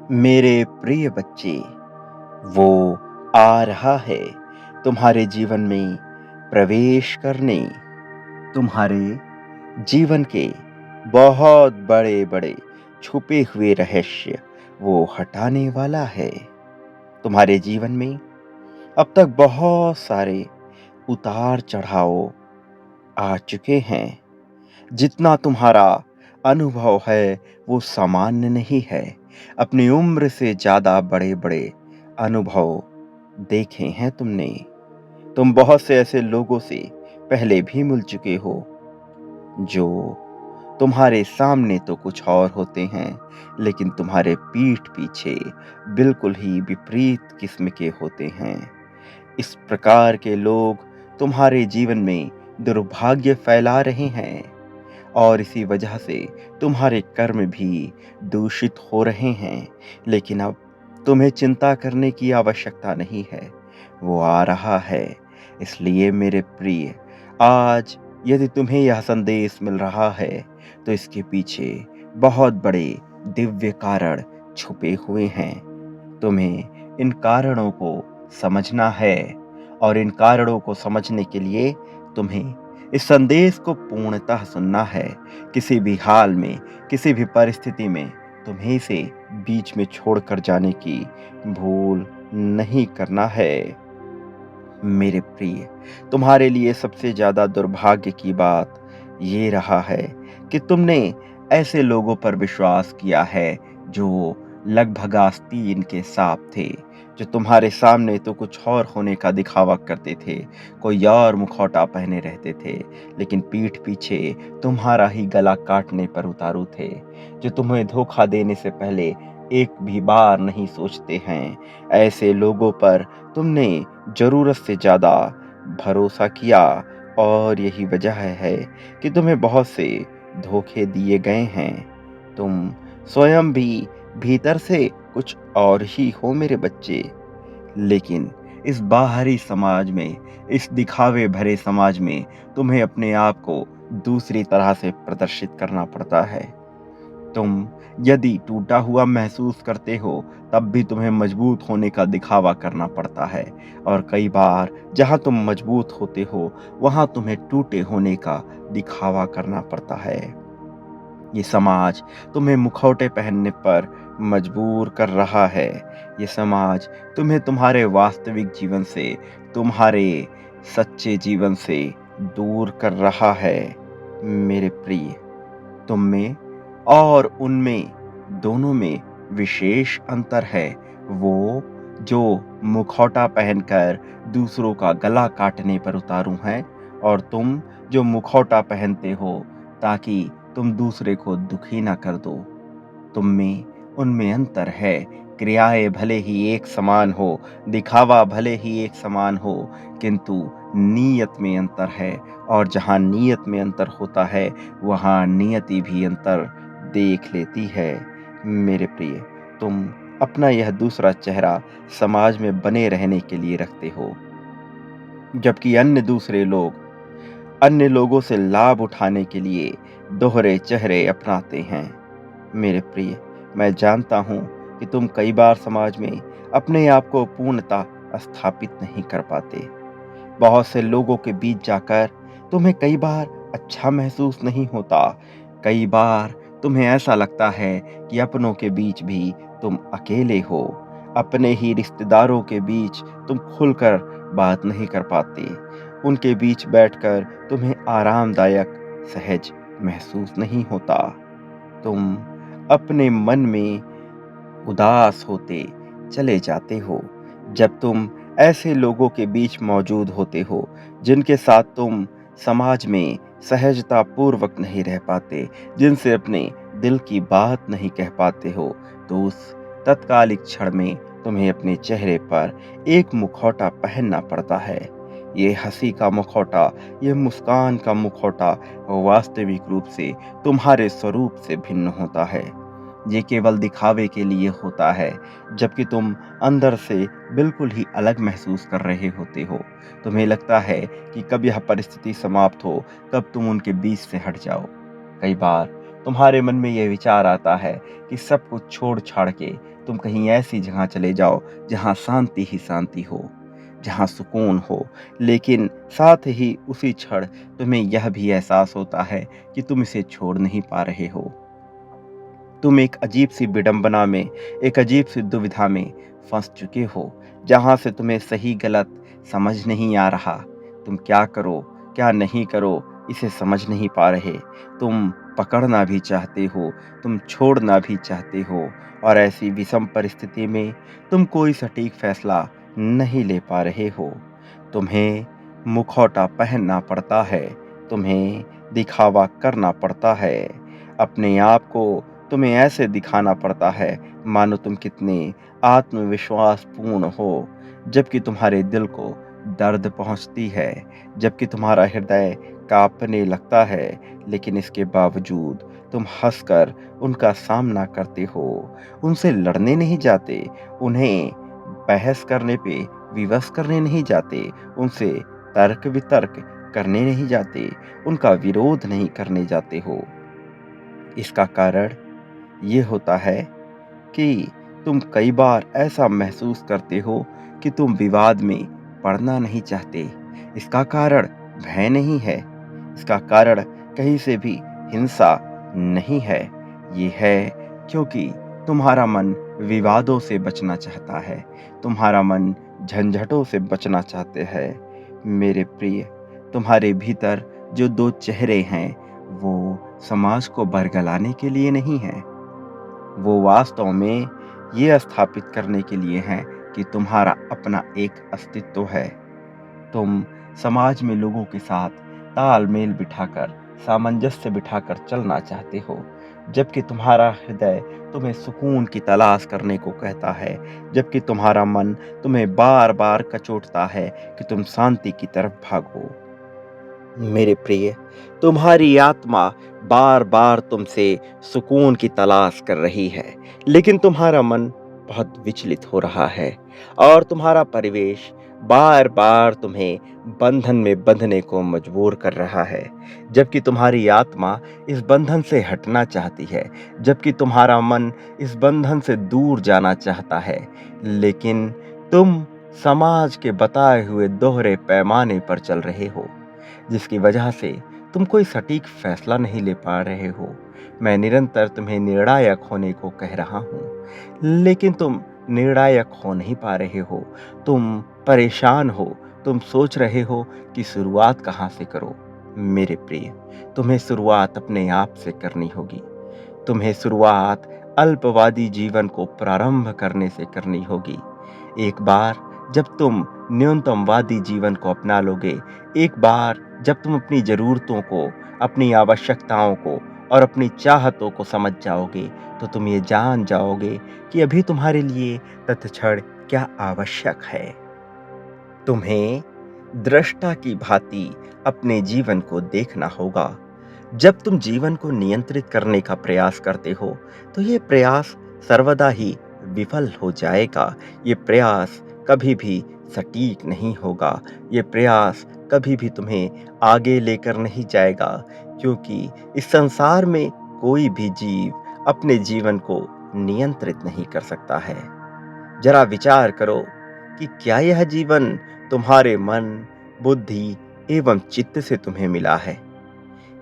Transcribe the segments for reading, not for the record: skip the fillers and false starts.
मेरे प्रिय बच्चे, वो आ रहा है तुम्हारे जीवन में प्रवेश करने। तुम्हारे जीवन के बहुत बड़े बड़े छुपे हुए रहस्य वो हटाने वाला है। तुम्हारे जीवन में अब तक बहुत सारे उतार चढ़ाव आ चुके हैं। जितना तुम्हारा अनुभव है वो सामान्य नहीं है। अपनी उम्र से ज्यादा बड़े बड़े अनुभव देखे हैं तुमने। तुम बहुत से ऐसे लोगों से पहले भी मिल चुके हो जो तुम्हारे सामने तो कुछ और होते हैं, लेकिन तुम्हारे पीठ पीछे बिल्कुल ही विपरीत किस्म के होते हैं। इस प्रकार के लोग तुम्हारे जीवन में दुर्भाग्य फैला रहे हैं और इसी वजह से तुम्हारे कर्म भी दूषित हो रहे हैं। लेकिन अब तुम्हें चिंता करने की आवश्यकता नहीं है, वो आ रहा है। इसलिए मेरे प्रिय, आज यदि तुम्हें यह संदेश मिल रहा है तो इसके पीछे बहुत बड़े दिव्य कारण छुपे हुए हैं। तुम्हें इन कारणों को समझना है और इन कारणों को समझने के लिए तुम्हें इस संदेश को पूर्णतः सुनना है। किसी भी हाल में, किसी भी परिस्थिति में तुम्हें इसे बीच में छोड़कर जाने की भूल नहीं करना है। मेरे प्रिय, तुम्हारे लिए सबसे ज्यादा दुर्भाग्य की बात ये रहा है कि तुमने ऐसे लोगों पर विश्वास किया है जो लगभग आस्तीन के सांप थे, जो तुम्हारे सामने तो कुछ और होने का दिखावा करते थे, कोई और मुखौटा पहने रहते थे, लेकिन पीठ पीछे तुम्हारा ही गला काटने पर उतारू थे, जो तुम्हें धोखा देने से पहले एक भी बार नहीं सोचते हैं। ऐसे लोगों पर तुमने जरूरत से ज्यादा भरोसा किया और यही वजह है कि तुम्हें बहुत से धोखे दिए गए हैं। तुम स्वयं भी भीतर से कुछ और ही हो मेरे बच्चे, लेकिन इस बाहरी समाज में, इस दिखावे भरे समाज में तुम्हें अपने आप को दूसरी तरह से प्रदर्शित करना पड़ता है। तुम यदि टूटा हुआ महसूस करते हो तब भी तुम्हें मजबूत होने का दिखावा करना पड़ता है, और कई बार जहां तुम मजबूत होते हो वहां तुम्हें टूटे होने का दिखावा करना पड़ता है। ये समाज तुम्हें मुखौटे पहनने पर मजबूर कर रहा है। ये समाज तुम्हें तुम्हारे वास्तविक जीवन से, तुम्हारे सच्चे जीवन से दूर कर रहा है। मेरे प्रिय, तुम में और उनमें, दोनों में विशेष अंतर है। वो जो मुखौटा पहनकर दूसरों का गला काटने पर उतारू हैं, और तुम जो मुखौटा पहनते हो ताकि तुम दूसरे को दुखी ना कर दो। तुम में उनमें अंतर है। क्रियाएं भले ही एक समान हो, दिखावा भले ही एक समान हो, किंतु नीयत में अंतर है। और जहां नीयत में अंतर होता है वहां नियति भी अंतर देख लेती है। मेरे प्रिय, तुम अपना यह दूसरा चेहरा समाज में बने रहने के लिए रखते हो, जबकि अन्य दूसरे लोग अन्य लोगों से लाभ उठाने के लिए दोहरे चेहरे अपनाते हैं। मेरे प्रिय, मैं जानता हूं कि तुम कई बार समाज में अपने आप को पूर्णतः स्थापित नहीं कर पाते। बहुत से लोगों के बीच जाकर तुम्हें कई बार अच्छा महसूस नहीं होता। कई बार तुम्हें ऐसा लगता है कि अपनों के बीच भी तुम अकेले हो। अपने ही रिश्तेदारों के बीच तुम खुलकर बात नहीं कर पाते। उनके बीच बैठकर तुम्हें आरामदायक, सहज महसूस नहीं होता। तुम अपने मन में उदास होते चले जाते हो जब तुम ऐसे लोगों के बीच मौजूद होते हो जिनके साथ तुम समाज में सहजता पूर्वक नहीं रह पाते, जिनसे अपने दिल की बात नहीं कह पाते हो। तो उस तत्कालिक क्षण में तुम्हें अपने चेहरे पर एक मुखौटा पहनना पड़ता है। ये हंसी का मुखौटा, ये मुस्कान का मुखौटा वास्तविक रूप से तुम्हारे स्वरूप से भिन्न होता है। ये केवल दिखावे के लिए होता है, जबकि तुम अंदर से बिल्कुल ही अलग महसूस कर रहे होते हो। तुम्हें लगता है कि कब यह परिस्थिति समाप्त हो, कब तुम उनके बीच से हट जाओ। कई बार तुम्हारे मन में यह विचार आता है कि सब कुछ छोड़ छाड़ के तुम कहीं ऐसी जगह चले जाओ जहाँ शांति ही शांति हो, जहाँ सुकून हो। लेकिन साथ ही उसी क्षण तुम्हें यह भी एहसास होता है कि तुम इसे छोड़ नहीं पा रहे हो। तुम एक अजीब-सी विडंबना में, एक अजीब-सी दुविधा में फँस चुके हो, जहाँ से तुम्हें सही-गलत समझ नहीं आ रहा। तुम क्या करो, क्या नहीं करो, इसे समझ नहीं पा रहे। तुम पकड़ना भी चाहते हो, तुम छोड़ना भी चाहते हो और ऐसी विषम परिस्थिति में तुम कोई सटीक फैसला नहीं ले पा रहे हो। तुम्हें मुखौटा पहनना पड़ता है, तुम्हें दिखावा करना पड़ता है, अपने आप को तुम्हें ऐसे दिखाना पड़ता है मानो तुम कितने आत्मविश्वासपूर्ण हो, जबकि तुम्हारे दिल को दर्द पहुंचती है, जबकि तुम्हारा हृदय कांपने लगता है, लेकिन इसके बावजूद तुम हंसकर उनका सामना करते हो। उनसे लड़ने नहीं जाते, उन्हें बहस करने पे विवश करने नहीं जाते, उनसे तर्क वितर्क करने नहीं जाते, उनका विरोध नहीं करने जाते हो। इसका कारण ये होता है कि तुम कई बार ऐसा महसूस करते हो कि तुम विवाद में पड़ना नहीं चाहते। इसका कारण भय नहीं है, इसका कारण कहीं से भी हिंसा नहीं है। ये है क्योंकि तुम्हारा मन विवादों से बचना चाहता है, तुम्हारा मन झंझटों से बचना चाहते हैं। मेरे प्रिय, तुम्हारे भीतर जो दो चेहरे हैं, वो समाज को बरगलाने के लिए नहीं हैं। वो वास्तव में ये स्थापित करने के लिए हैं कि तुम्हारा अपना एक अस्तित्व है। तुम समाज में लोगों के साथ तालमेल बिठाकर, सामंजस्य बिठाकर चलना चाहते हो, जबकि तुम्हारा हृदय तुम्हें सुकून की तलाश करने को कहता है, जबकि तुम्हारा मन तुम्हें बार-बार कचोटता है कि तुम शांति की तरफ भागो। मेरे प्रिय, तुम्हारी आत्मा बार-बार तुमसे सुकून की तलाश कर रही है, लेकिन तुम्हारा मन बहुत विचलित हो रहा है और तुम्हारा परिवेश बार-बार तुम्हें बंधन में बंधने को मजबूर कर रहा है, जबकि तुम्हारी आत्मा इस बंधन से हटना चाहती है, जबकि तुम्हारा मन इस बंधन से दूर जाना चाहता है। लेकिन तुम समाज के बताए हुए दोहरे पैमाने पर चल रहे हो, जिसकी वजह से तुम कोई सटीक फैसला नहीं ले पा रहे हो। मैं निरंतर तुम्हें निर्णायक होने को कह रहा हूँ, लेकिन तुम निर्णायक हो नहीं पा रहे हो। तुम परेशान हो, तुम सोच रहे हो कि शुरुआत कहाँ से करो। मेरे प्रिय, तुम्हें शुरुआत अपने आप से करनी होगी। तुम्हें शुरुआत अल्पवादी जीवन को प्रारंभ करने से करनी होगी। एक बार जब तुम न्यूनतमवादी जीवन को अपना लोगे, एक बार जब तुम अपनी ज़रूरतों को, अपनी आवश्यकताओं को और अपनी चाहतों को समझ जाओगे, तो तुम ये जान जाओगे कि अभी तुम्हारे लिए तत्क्षण क्या आवश्यक है। तुम्हें दृष्टा की भांति अपने जीवन को देखना होगा। जब तुम जीवन को नियंत्रित करने का प्रयास करते हो, तो ये प्रयास सर्वदा ही विफल हो जाएगा। ये प्रयास कभी भी सटीक नहीं होगा। ये प्रयास कभी भी तुम्हें आगे लेकर नहीं जाएगा, क्योंकि इस संसार में कोई भी जीव अपने जीवन को नियंत्रित नहीं कर सकता है। जरा विचार करो कि क्या यह जीवन तुम्हारे मन, बुद्धि एवं चित्त से तुम्हें मिला है?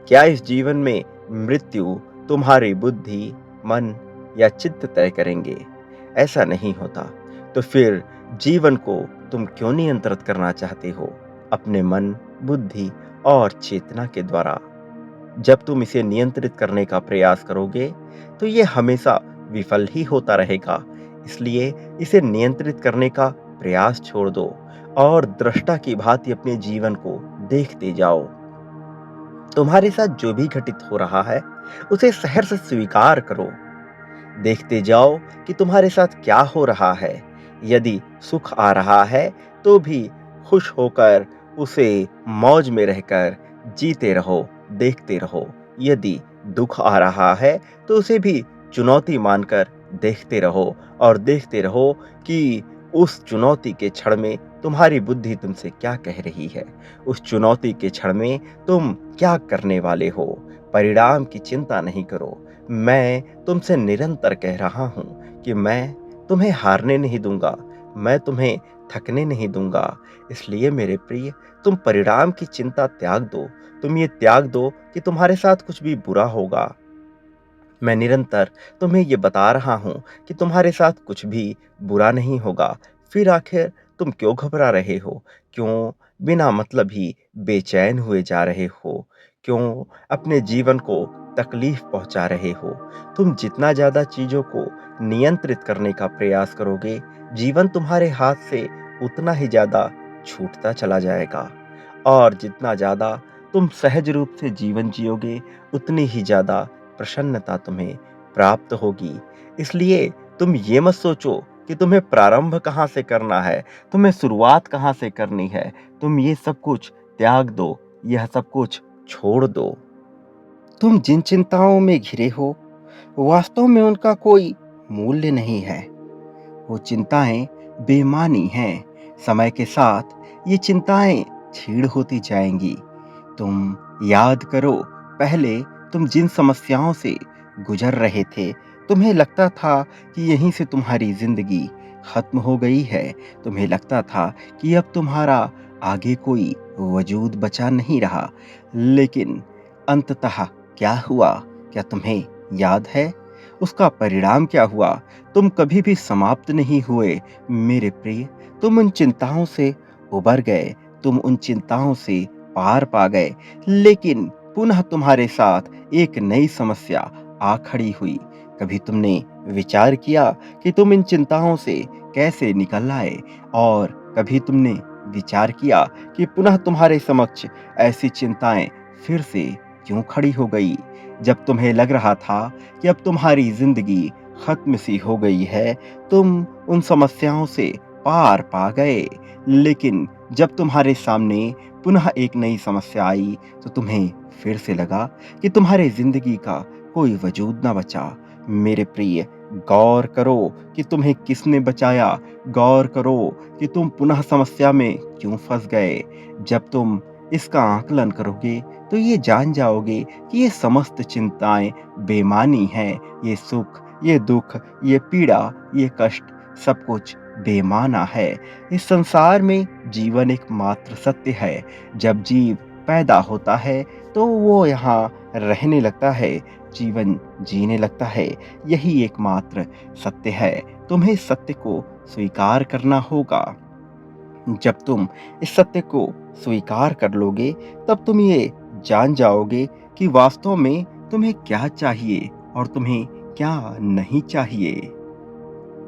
क्या इस जीवन में मृत्यु तुम्हारी बुद्धि, मन या चित्त तय करेंगे? ऐसा नहीं होता। तो फिर जीवन को तुम क्यों नियंत्रित करना चाहते हो? अपने मन, बुद्धि और चेतना के द्वारा। जब तुम इसे नियंत्रित करने का प्रयास करोगे, तो ये हमेशा विफल ही होता रहेगा। इसलिए इसे नियंत्रित करने का प्रयास छोड़ दो और दृष्टा की भांति अपने जीवन को देखते जाओ। तुम्हारे साथ जो भी घटित हो रहा है, उसे सहर्ष स्वीकार करो। देखते जाओ कि तुम्हारे साथ क्या हो रहा है। यदि सुख आ रहा है, तो भी खुश होकर उसे मौज में रहकर जीते रहो, देखते रहो। यदि दुख आ रहा है, तो उसे भी चुनौती मानकर देखते रहो और देखते रहो कि उस चुनौती के क्षण में तुम्हारी बुद्धि तुमसे क्या कह रही है। उस चुनौती के क्षण में तुम क्या करने वाले हो। परिणाम की चिंता नहीं करो। मैं तुमसे निरंतर कह रहा हूँ कि मैं तुम्हें हारने नहीं दूंगा, मैं तुम्हें थकने नहीं दूंगा। इसलिए मेरे प्रिय, तुम परिणाम की चिंता त्याग दो। तुम ये त्याग दो कि तुम्हारे साथ कुछ भी बुरा होगा। मैं निरंतर तुम्हें ये बता रहा हूं कि तुम्हारे साथ कुछ भी बुरा नहीं होगा। फिर आखिर तुम क्यों घबरा रहे हो? क्यों बिना मतलब ही बेचैन हुए जा रहे हो? क्यों अपने जीवन को तकलीफ पहुंचा रहे हो? तुम जितना ज्यादा चीजों को नियंत्रित करने का प्रयास करोगे, जीवन तुम्हारे हाथ से उतना ही ज्यादा छूटता चला जाएगा। और जितना ज्यादा तुम सहज रूप से जीवन जियोगे, उतनी ही ज्यादा प्रसन्नता तुम्हें प्राप्त होगी। इसलिए तुम ये मत सोचो कि तुम्हें प्रारंभ कहाँ से करना है, तुम्हें शुरुआत कहाँ से करनी है। तुम ये सब कुछ त्याग दो, यह सब कुछ छोड़ दो। तुम जिन चिंताओं में घिरे हो, वास्तव में उनका कोई मूल्य नहीं है। वो चिंताएं बेमानी हैं। समय के साथ ये चिंताएं क्षीण होती जाएंगी। तुम याद करो, पहले तुम जिन समस्याओं से गुजर रहे थे, तुम्हें लगता था कि यहीं से तुम्हारी जिंदगी खत्म हो गई है। तुम्हें लगता था कि अब तुम्हारा आगे कोई वजूद बचा नहीं रहा। लेकिन अंततः क्या हुआ? क्या तुम्हें याद है? उसका परिणाम क्या हुआ? तुम कभी भी समाप्त नहीं हुए मेरे प्रिय। तुम उन चिंताओं से उबर गए, तुम उन चिंताओं से पार पा गए। लेकिन पुनः तुम्हारे साथ एक नई समस्या आ खड़ी हुई। कभी तुमने विचार किया कि तुम इन चिंताओं से कैसे निकल आए? और कभी तुमने विचार किया कि पुनः तुम्हारे समक्ष ऐसी चिंताएं फिर से क्यों खड़ी हो गई? जब तुम्हें लग रहा था कि अब तुम्हारी जिंदगी खत्म सी हो गई है, तुम उन समस्याओं से पार पा गए। लेकिन जब तुम्हारे सामने पुनः एक नई समस्या आई, तो तुम्हें फिर से लगा कि तुम्हारे जिंदगी का कोई वजूद ना बचा। मेरे प्रिय, गौर करो कि तुम्हें किसने बचाया। गौर करो कि तुम पुनः समस्या में क्यों फंस गए। जब तुम इसका आकलन करोगे, तो ये जान जाओगे कि ये समस्त चिंताएं बेमानी हैं। ये सुख, ये दुख, ये पीड़ा, ये कष्ट, सब कुछ बेमाना है। इस संसार में जीवन एकमात्र सत्य है। जब जीव पैदा होता है, तो वो यहाँ रहने लगता है, जीवन जीने लगता है। यही एकमात्र सत्य है। तुम्हें इस सत्य को स्वीकार करना होगा। जब तुम इस सत्य को स्वीकार कर लोगे, तब तुम ये जान जाओगे कि वास्तव में तुम्हें क्या चाहिए और तुम्हें क्या नहीं चाहिए।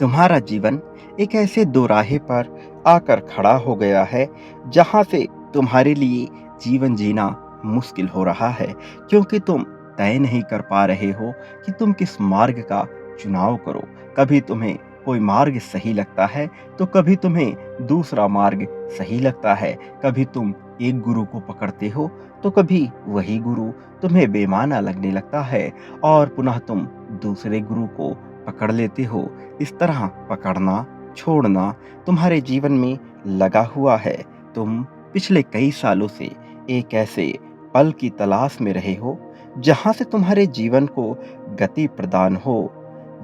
तुम्हारा जीवन एक ऐसे दोराहे पर आकर खड़ा हो गया है, जहां से तुम्हारे लिए जीवन जीना मुश्किल हो रहा है, क्योंकि तुम तय नहीं कर पा रहे हो कि तुम किस मार्ग का चुनाव करो। कभी तुम्हें कोई मार्ग सही लगता है, तो कभी तुम्हें दूसरा मार्ग सही लगता है। कभी तुम एक गुरु को पकड़ते हो, तो कभी वही गुरु तुम्हें बेमाना लगने लगता है, और पुनः तुम दूसरे गुरु को पकड़ लेते हो। इस तरह पकड़ना छोड़ना तुम्हारे जीवन में लगा हुआ है। तुम पिछले कई सालों से एक ऐसे पल की तलाश में रहे हो, जहां से तुम्हारे जीवन को गति प्रदान हो,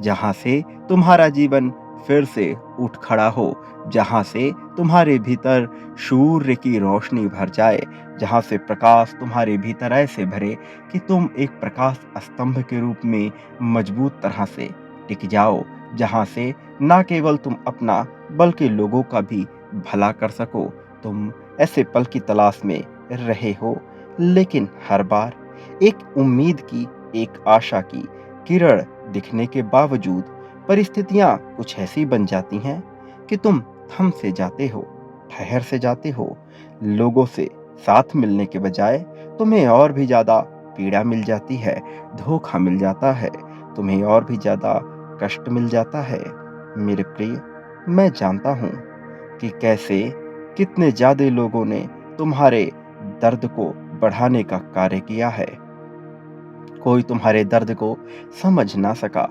जहां से तुम्हारा जीवन फिर से उठ खड़ा हो, जहां से तुम्हारे भीतर सूर्य की रोशनी भर जाए, जहां से प्रकाश तुम्हारे भीतर ऐसे भरे कि तुम एक प्रकाश स्तंभ के रूप में मजबूत तरह से टिक जाओ, जहां से ना केवल तुम अपना बल्कि लोगों का भी भला कर सको। तुम ऐसे पल की तलाश में रहे हो, लेकिन हर बार एक उम्मीद की, एक आशा की किरण दिखने के बावजूद परिस्थितियां कुछ ऐसी बन जाती हैं कि तुम थम से जाते हो, ठहर से जाते हो। लोगों से साथ मिलने के बजाय तुम्हें और भी ज्यादा पीड़ा मिल जाती है, धोखा मिल जाता है, तुम्हें और भी ज्यादा कष्ट मिल जाता है। मेरे प्रिय, मैं जानता हूं कि कैसे कितने ज्यादा लोगों ने तुम्हारे दर्द को बढ़ाने का कार्य किया है। कोई तुम्हारे दर्द को समझ ना सका।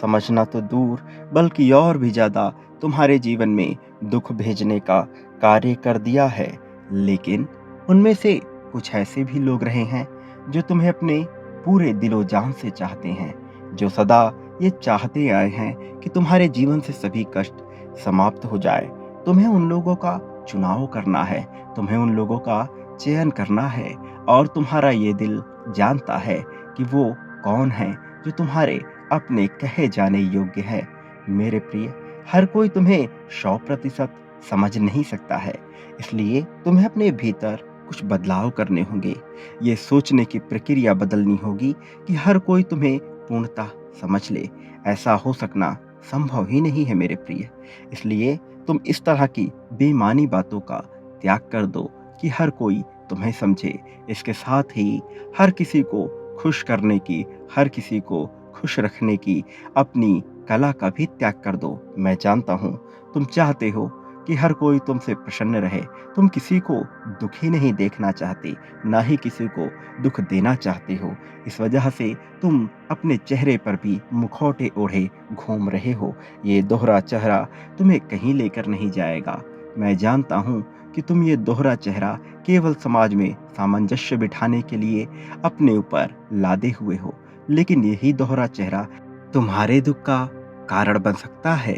समझना तो दूर, बल्कि और भी ज्यादा तुम्हारे जीवन में दुख भेजने का कार्य कर दिया है। लेकिन उनमें से कुछ ऐसे भी लोग रहे हैं जो तुम्हें अपने पूरे दिलो जान से चाहते हैं, जो सदा ये चाहते आए हैं कि तुम्हारे जीवन से सभी कष्ट समाप्त हो जाए। तुम्हें उन लोगों का चुनाव करना है, तुम्हें उन लोगों का चयन करना है और तुम्हारा ये दिल जानता है कि वो कौन है जो तुम्हारे अपने कहे जाने योग्य है। मेरे प्रिय, हर कोई तुम्हें 100% समझ नहीं सकता है, इसलिए तुम्हें अपने भीतर कुछ बदलाव करने होंगे। ये सोचने की प्रक्रिया बदलनी होगी कि हर कोई तुम्हें पूर्णतः समझ ले। ऐसा हो सकना संभव ही नहीं है मेरे प्रिय। इसलिए तुम इस तरह की बेईमानी बातों का त्याग कर दो कि हर कोई तुम्हें समझे। इसके साथ ही हर किसी को खुश करने की, हर किसी को खुश रखने की अपनी कला का भी त्याग कर दो। मैं जानता हूँ तुम चाहते हो कि हर कोई तुमसे प्रसन्न रहे। तुम किसी को दुखी नहीं देखना चाहते, ना ही किसी को दुख देना चाहते हो। इस वजह से तुम अपने चेहरे पर भी मुखौटे ओढ़े घूम रहे हो। ये दोहरा चेहरा तुम्हें कहीं लेकर नहीं जाएगा। मैं जानता हूँ कि तुम ये दोहरा चेहरा केवल समाज में सामंजस्य बिठाने के लिए अपने ऊपर लादे हुए हो, लेकिन यही दोहरा चेहरा तुम्हारे दुख का कारण बन सकता है,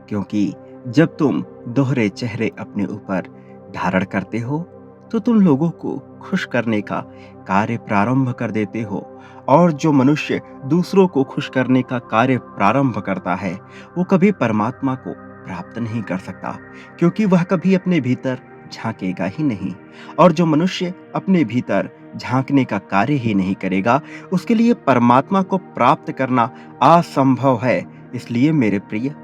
क्योंकि जब तुम दोहरे चेहरे अपने ऊपर धारण करते हो, तो तुम लोगों को खुश करने का कार्य प्रारंभ कर देते हो। और जो मनुष्य दूसरों को खुश करने का कार्य प्रारंभ करता है, वो कभी परमात्मा को प्राप्त नहीं कर सकता, क्योंकि वह कभी अपने भीतर झांकेगा ही नहीं। और जो मनुष्य अपने भीतर झांकने का कार्य ही नहीं करेगा, उसके लिए परमात्मा को प्राप्त करना असंभव है। इसलिए मेरे प्रिय,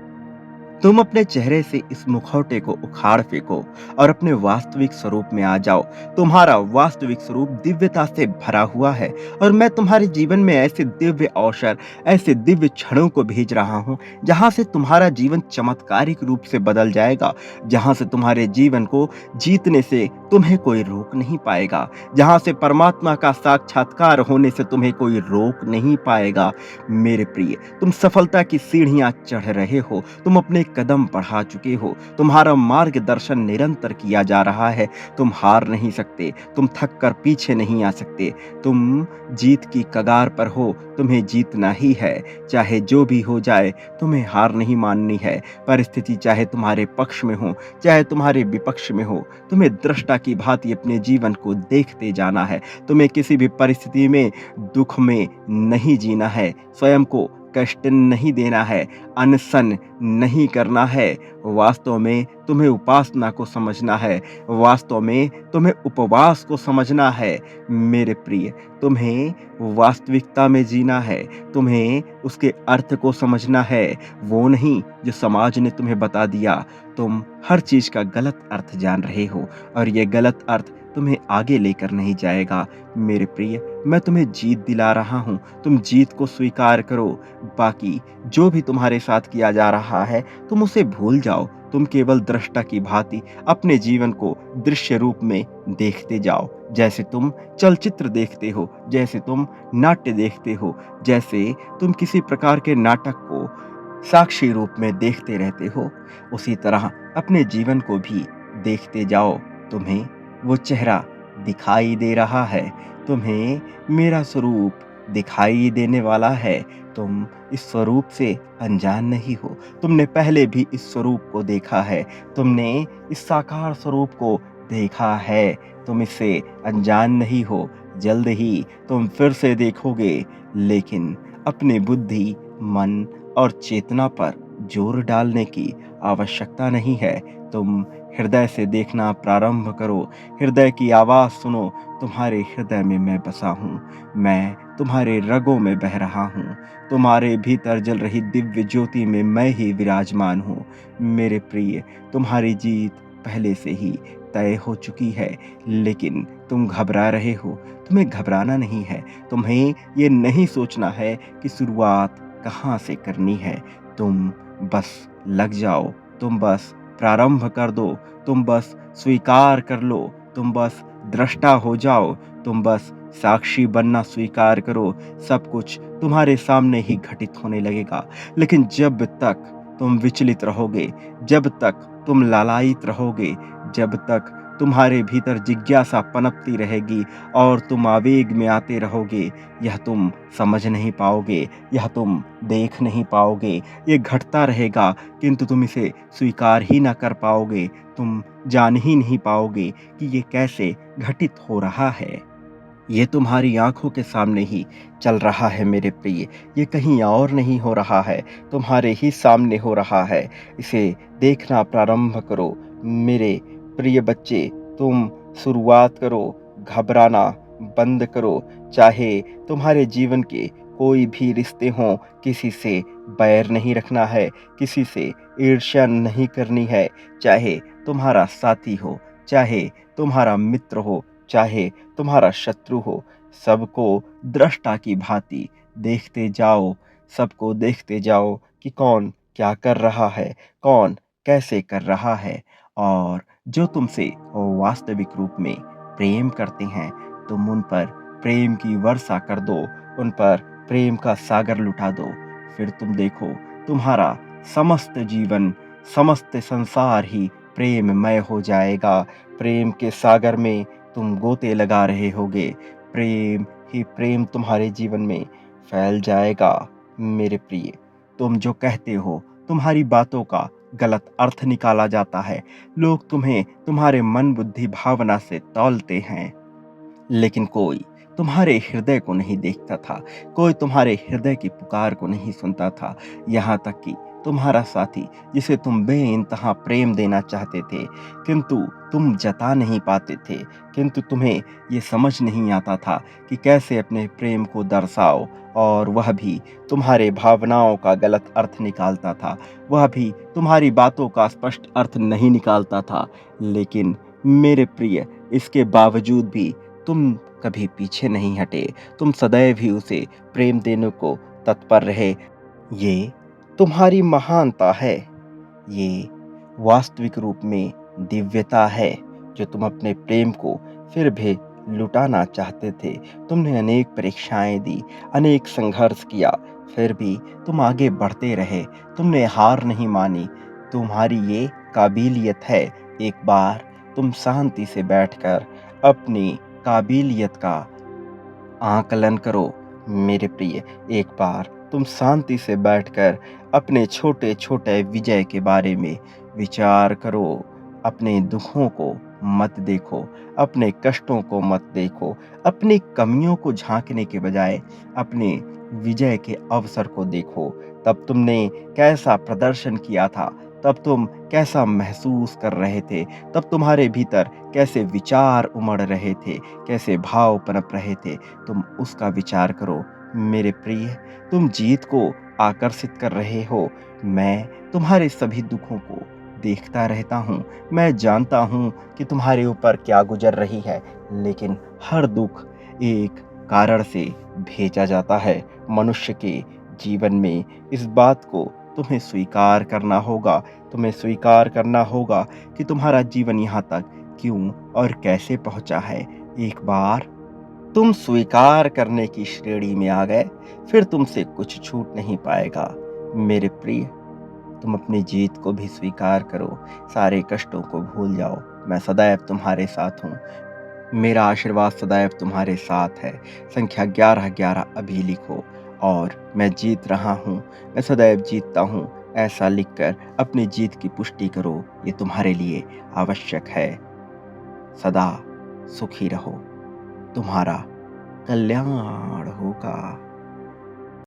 तुम अपने चेहरे से इस मुखौटे को उखाड़ फेंको और अपने वास्तविक स्वरूप में आ जाओ। तुम्हारा वास्तविक स्वरूप दिव्यता से भरा हुआ है और मैं तुम्हारे जीवन में ऐसे दिव्य अवसर, ऐसे दिव्य क्षणों को भेज रहा हूँ, जहाँ से तुम्हारा जीवन चमत्कारिक रूप से बदल जाएगा, जहाँ से तुम्हारे जीवन को जीतने से तुम्हें कोई रोक नहीं पाएगा, जहाँ से परमात्मा का साक्षात्कार होने से तुम्हें कोई रोक नहीं पाएगा। मेरे प्रिय, तुम सफलता की सीढ़ियां चढ़ रहे हो, तुम अपने कदम बढ़ा चुके हो, तुम्हारा मार्गदर्शन निरंतर किया जा रहा है। तुम हार नहीं सकते, तुम थक कर पीछे नहीं आ सकते, तुम जीत की कगार पर हो, तुम्हें जीतना ही है। चाहे जो भी हो जाए, तुम्हें हार नहीं माननी है। परिस्थिति चाहे तुम्हारे पक्ष में हो, चाहे तुम्हारे विपक्ष में हो, तुम्हें दृष्टा की भांति अपने जीवन को देखते जाना है। तुम्हें किसी भी परिस्थिति में दुख में नहीं जीना है, स्वयं को कष्ट नहीं देना है, अनशन नहीं करना है। वास्तव में तुम्हें उपासना को समझना है, वास्तव में तुम्हें उपवास को समझना है। मेरे प्रिय, तुम्हें वास्तविकता में जीना है, तुम्हें उसके अर्थ को समझना है, वो नहीं जो समाज ने तुम्हें बता दिया। तुम हर चीज का गलत अर्थ जान रहे हो और ये गलत अर्थ तुम्हें आगे लेकर नहीं जाएगा। मेरे प्रिय, मैं तुम्हें जीत दिला रहा हूँ, तुम जीत को स्वीकार करो। बाकी जो भी तुम्हारे साथ किया जा रहा है, तुम उसे भूल जाओ। तुम केवल दृष्टा की भांति अपने जीवन को दृश्य रूप में देखते जाओ, जैसे तुम चलचित्र देखते हो, जैसे तुम नाट्य देखते हो, जैसे तुम किसी प्रकार के नाटक को साक्षी रूप में देखते रहते हो, उसी तरह अपने जीवन को भी देखते जाओ। तुम्हें वो चेहरा दिखाई दे रहा है, तुम्हें मेरा स्वरूप दिखाई देने वाला है। तुम इस स्वरूप से अनजान नहीं हो, तुमने पहले भी इस स्वरूप को देखा है, तुमने इस साकार स्वरूप को देखा है, तुम इससे अनजान नहीं हो। जल्द ही तुम फिर से देखोगे, लेकिन अपनी बुद्धि, मन और चेतना पर जोर डालने की आवश्यकता नहीं है। तुम हृदय से देखना प्रारंभ करो, हृदय की आवाज़ सुनो। तुम्हारे हृदय में मैं बसा हूँ, मैं तुम्हारे रगों में बह रहा हूँ, तुम्हारे भीतर जल रही दिव्य ज्योति में मैं ही विराजमान हूँ। मेरे प्रिय, तुम्हारी जीत पहले से ही तय हो चुकी है, लेकिन तुम घबरा रहे हो। तुम्हें घबराना नहीं है, तुम्हें ये नहीं सोचना है कि शुरुआत कहाँ से करनी है। तुम बस लग जाओ, तुम बस प्रारंभ कर दो, तुम बस स्वीकार कर लो, तुम बस दृष्टा हो जाओ, तुम बस साक्षी बनना स्वीकार करो। सब कुछ तुम्हारे सामने ही घटित होने लगेगा। लेकिन जब तक तुम विचलित रहोगे, जब तक तुम लालायित रहोगे, जब तक तुम्हारे भीतर जिज्ञासा पनपती रहेगी और तुम आवेग में आते रहोगे। यह तुम समझ नहीं पाओगे, यह तुम देख नहीं पाओगे। ये घटता रहेगा, किंतु तुम इसे स्वीकार ही ना कर पाओगे। तुम जान ही नहीं पाओगे कि ये कैसे घटित हो रहा है। ये तुम्हारी आँखों के सामने ही चल रहा है मेरे प्रिय, ये कहीं और नहीं हो रहा है, तुम्हारे ही सामने हो रहा है। इसे देखना प्रारंभ करो मेरे प्रिय बच्चे, तुम शुरुआत करो, घबराना बंद करो। चाहे तुम्हारे जीवन के कोई भी रिश्ते हों, किसी से बैर नहीं रखना है, किसी से ईर्ष्या नहीं करनी है। चाहे तुम्हारा साथी हो, चाहे तुम्हारा मित्र हो, चाहे तुम्हारा शत्रु हो, सबको दृष्टा की भांति देखते जाओ। सबको देखते जाओ कि कौन क्या कर रहा है, कौन कैसे कर रहा है। और जो तुमसे वास्तविक रूप में प्रेम करते हैं, तुम उन पर प्रेम की वर्षा कर दो, उन पर प्रेम का सागर लुटा दो। फिर तुम देखो, तुम्हारा समस्त जीवन, समस्त संसार ही प्रेममय हो जाएगा। प्रेम के सागर में तुम गोते लगा रहे होगे, प्रेम ही प्रेम तुम्हारे जीवन में फैल जाएगा। मेरे प्रिय, तुम जो कहते हो, तुम्हारी बातों का गलत अर्थ निकाला जाता है। लोग तुम्हें तुम्हारे मन बुद्धि भावना से तौलते हैं, लेकिन कोई तुम्हारे हृदय को नहीं देखता था, कोई तुम्हारे हृदय की पुकार को नहीं सुनता था। यहाँ तक कि तुम्हारा साथी, जिसे तुम बेइंतहा प्रेम देना चाहते थे, किंतु तुम जता नहीं पाते थे, किंतु तुम्हें ये समझ नहीं आता था कि कैसे अपने प्रेम को दर्शाओ, और वह भी तुम्हारे भावनाओं का गलत अर्थ निकालता था, वह भी तुम्हारी बातों का स्पष्ट अर्थ नहीं निकालता था। लेकिन मेरे प्रिय, इसके बावजूद भी तुम कभी पीछे नहीं हटे, तुम सदैव ही उसे प्रेम देने को तत्पर रहे। ये तुम्हारी महानता है, ये वास्तविक रूप में दिव्यता है, जो तुम अपने प्रेम को फिर भी लुटाना चाहते थे। तुमने अनेक परीक्षाएं दी, अनेक संघर्ष किया, फिर भी तुम आगे बढ़ते रहे, तुमने हार नहीं मानी। तुम्हारी ये काबिलियत है। एक बार तुम शांति से बैठकर अपनी काबिलियत का आकलन करो मेरे प्रिय। एक बार तुम शांति से बैठकर अपने छोटे छोटे विजय के बारे में विचार करो। अपने दुखों को मत देखो, अपने कष्टों को मत देखो, अपनी कमियों को झांकने के बजाय अपने विजय के अवसर को देखो। तब तुमने कैसा प्रदर्शन किया था, तब तुम कैसा महसूस कर रहे थे, तब तुम्हारे भीतर कैसे विचार उमड़ रहे थे, कैसे भाव पनप रहे थे। तुम उसका विचार करो मेरे प्रिय। तुम जीत को आकर्षित कर रहे हो। मैं तुम्हारे सभी दुखों को देखता रहता हूँ। मैं जानता हूँ कि तुम्हारे ऊपर क्या गुजर रही है, लेकिन हर दुख एक कारण से भेजा जाता है मनुष्य के जीवन में। इस बात को तुम्हें स्वीकार करना होगा। तुम्हें स्वीकार करना होगा कि तुम्हारा जीवन यहाँ तक क्यों और कैसे पहुँचा है। एक बार तुम स्वीकार करने की श्रेणी में आ गए, फिर तुमसे कुछ छूट नहीं पाएगा मेरे प्रिय। तुम अपनी जीत को भी स्वीकार करो, सारे कष्टों को भूल जाओ। मैं सदैव तुम्हारे साथ हूँ, मेरा आशीर्वाद सदैव तुम्हारे साथ है। संख्या 1111 अभी लिखो, और मैं जीत रहा हूँ, मैं सदैव जीतता हूँ, ऐसा लिखकर अपनी जीत की पुष्टि करो। ये तुम्हारे लिए आवश्यक है। सदा सुखी रहो, तुम्हारा कल्याण होगा।